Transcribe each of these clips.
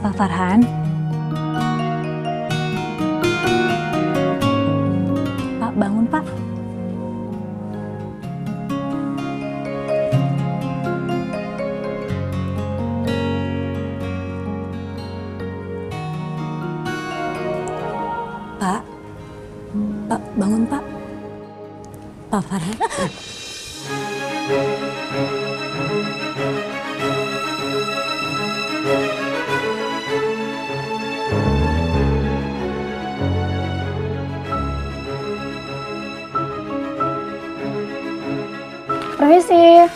Pak Farhan? Pak, bangun Pak. Pak, Pak, bangun Pak. Pak Farhan. Permisi.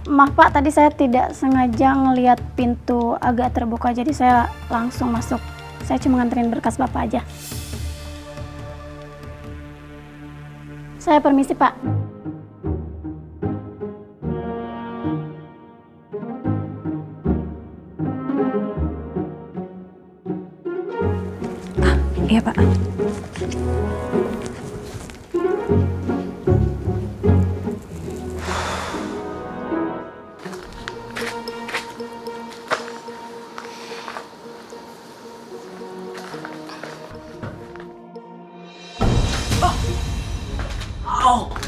Maaf Pak, tadi saya tidak sengaja ngelihat pintu agak terbuka, jadi saya langsung masuk. Saya cuma nganterin berkas Bapak aja. Saya permisi Pak. Iya Pak.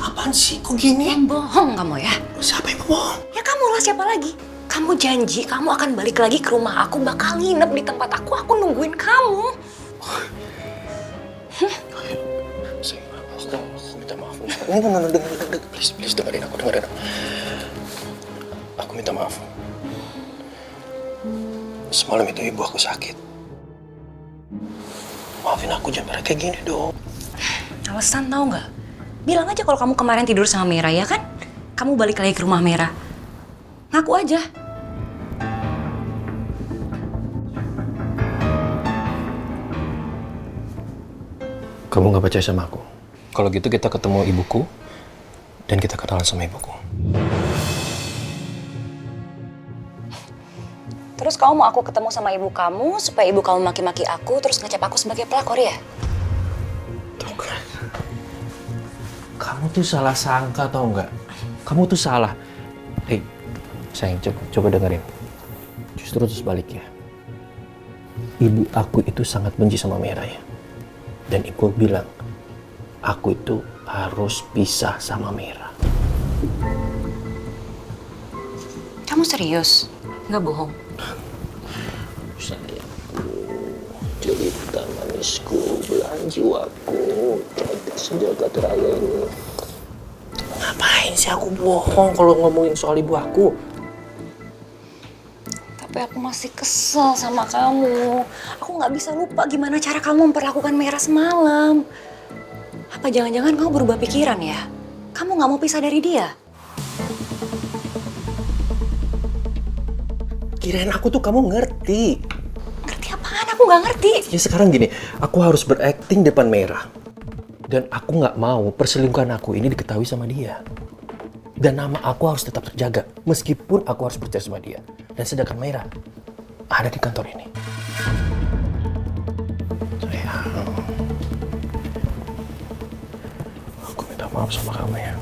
Apaan sih? Kok gini? Bohong kamu ya? Siapa yang bohong? Ya kamu lah, siapa lagi? Kamu janji kamu akan balik lagi ke rumah aku, bakal nginep di tempat aku nungguin kamu. Sayang, aku minta maaf. Dengar, please dengerin aku. Aku minta maaf. Semalam itu ibu aku sakit. Maafin aku, jangan kayak gini dong. Alasan tahu nggak? Bilang aja kalau kamu kemarin tidur sama Mira, ya kan? Kamu balik lagi ke rumah Mira. Ngaku aja. Kamu nggak percaya sama aku? Kalau gitu kita ketemu ibuku dan kita kenalan sama ibuku. Terus kamu mau aku ketemu sama ibu kamu supaya ibu kamu maki-maki aku terus ngecap aku sebagai pelakor ya? Tuh kan. Kamu tuh salah sangka tau nggak? Kamu tuh salah. Sayang, coba dengerin. Justru terus baliknya. Ibu aku itu sangat benci sama Mira ya. Dan ibu bilang, aku itu harus pisah sama Mira. Kamu serius? Nggak bohong? Sayangku, cerita manisku, belahan jiwaku, cantik sejagat raya ini. Ngapain sih aku bohong kalau ngomongin soal ibu aku? Tapi aku masih kesel sama kamu. Aku nggak bisa lupa gimana cara kamu memperlakukan Mira semalam. Apa jangan-jangan kamu berubah pikiran ya? Kamu nggak mau pisah dari dia? Kirain aku tuh kamu ngerti. Ngerti apaan? Aku nggak ngerti. Ya sekarang gini, aku harus berakting depan Mira. Dan aku nggak mau perselingkuhan aku ini diketahui sama dia. Dan nama aku harus tetap terjaga, meskipun aku harus percaya sama dia. Dan sedangkan Mira ada di kantor ini. Sayang, aku minta maaf sama kamu ya.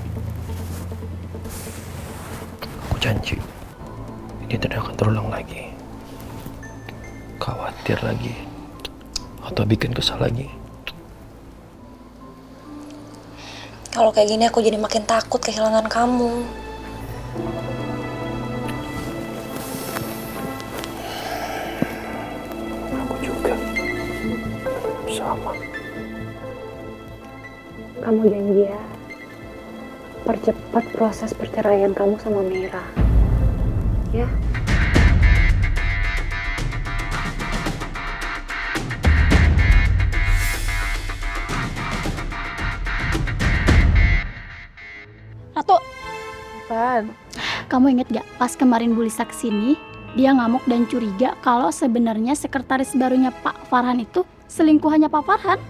Aku janji, ini tidak akan terulang lagi. Khawatir lagi, atau bikin kesal lagi. Kalau kayak gini aku jadi makin takut kehilangan kamu. Aku juga sama. Kamu janji ya, percepat proses perceraian kamu sama Mira. Ya? Ratu, kamu inget gak pas kemarin Bu Lisa kesini, dia ngamuk dan curiga kalau sebenarnya sekretaris barunya Pak Farhan itu selingkuhannya Pak Farhan.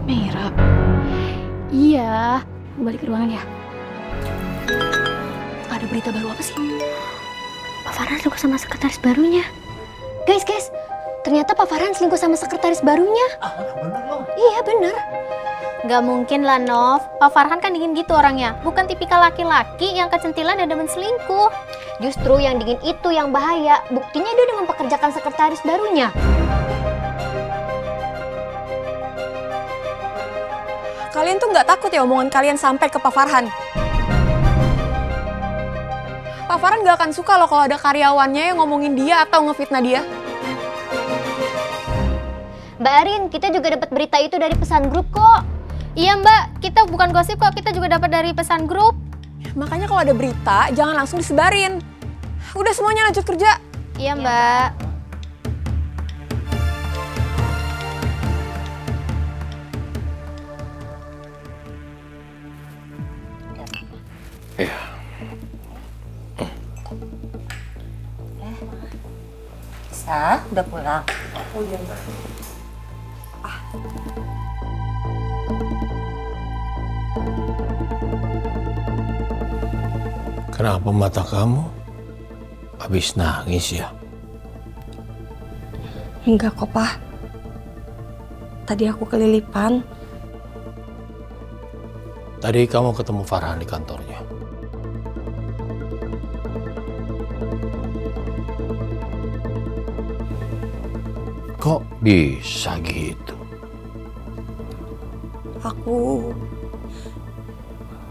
Mira. Iya, aku balik ke ruangan ya. Ada berita baru apa sih? Pak Farhan suka sama sekretaris barunya. Guys, ternyata Pak Farhan selingkuh sama sekretaris barunya. Bener loh. Iya, bener. Gak mungkin lah, Nov. Pak Farhan kan dingin gitu orangnya. Bukan tipikal laki-laki yang kecentilan dan demen selingkuh. Justru yang dingin itu yang bahaya. Buktinya dia udah mempekerjakan sekretaris barunya. Kalian tuh nggak takut ya omongan kalian sampai ke Pak Farhan? Pak Farhan nggak akan suka loh kalau ada karyawannya yang ngomongin dia atau ngefitnah dia. Mbak Arin, kita juga dapat berita itu dari pesan grup kok. Iya, Mbak. Kita bukan gosip kok. Kita juga dapat dari pesan grup. Makanya kalau ada berita, jangan langsung disebarin. Udah semuanya lanjut kerja. Iya, Mbak. Iya. Sa, udah pulang? Oh iya, Mbak. Kenapa mata kamu habis nangis ya? Enggak kok, Pak. Tadi aku kelilipan. Tadi kamu ketemu Farhan di kantornya. Kok bisa gitu?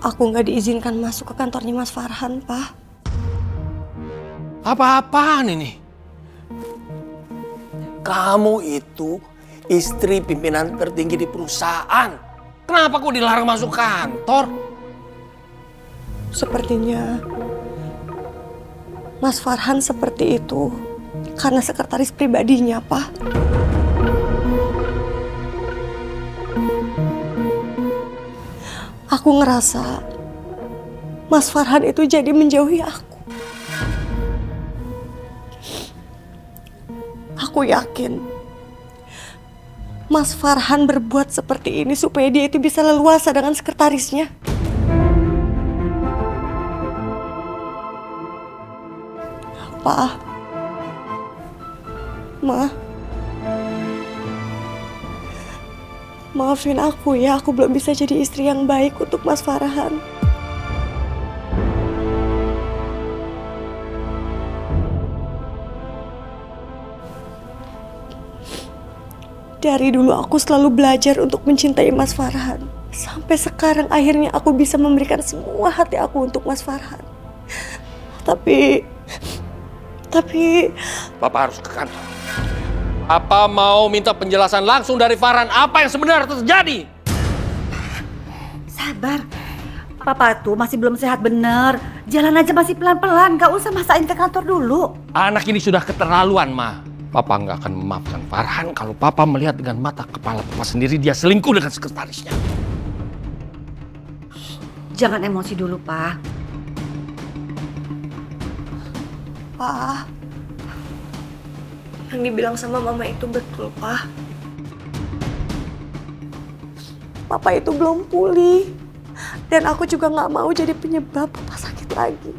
Aku nggak diizinkan masuk ke kantornya Mas Farhan, Pak. Apa-apaan ini? Kamu itu istri pimpinan tertinggi di perusahaan. Kenapa kok dilarang masuk kantor? Sepertinya Mas Farhan seperti itu karena sekretaris pribadinya, Pak. Aku ngerasa Mas Farhan itu jadi menjauhi aku. Aku yakin Mas Farhan berbuat seperti ini supaya dia itu bisa leluasa dengan sekretarisnya. Pak, Ma, maafin aku ya, aku belum bisa jadi istri yang baik untuk Mas Farhan. Dari dulu aku selalu belajar untuk mencintai Mas Farhan. Sampai sekarang akhirnya aku bisa memberikan semua hati aku untuk Mas Farhan. Tapi Papa harus ke kantor. Papa mau minta penjelasan langsung dari Farhan apa yang sebenarnya terjadi. Sabar. Papa tuh masih belum sehat bener. Jalan aja masih pelan-pelan, gak usah masain ke kantor dulu. Anak ini sudah keterlaluan, Ma. Papa nggak akan memaafkan Farhan kalau Papa melihat dengan mata kepala Papa sendiri dia selingkuh dengan sekretarisnya. Jangan emosi dulu, Pak. Pak, yang dibilang sama Mama itu betul, Pak. Papa itu belum pulih. Dan aku juga gak mau jadi penyebab Papa sakit lagi.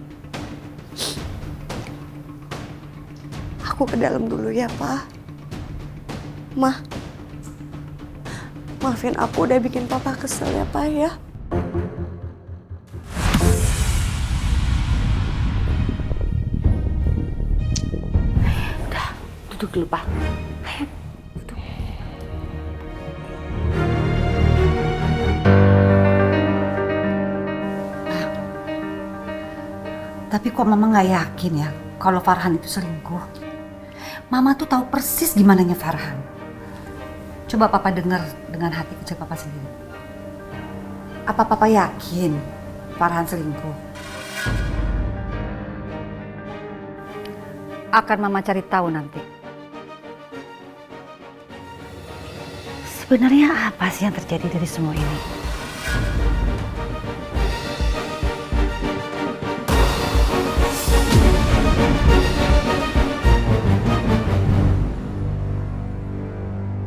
Aku ke dalam dulu ya, Pak. Ma, maafin aku udah bikin Papa kesel ya, Pak ya. Duduk dulu, Pak. Ayo, duduk. Tapi kok Mama nggak yakin ya kalau Farhan itu selingkuh. Mama tuh tahu persis gimananya Farhan. Coba Papa dengar dengan hati kecil Papa sendiri. Apa Papa yakin Farhan selingkuh? Akan Mama cari tahu nanti. Sebenarnya apa sih yang terjadi dari semua ini?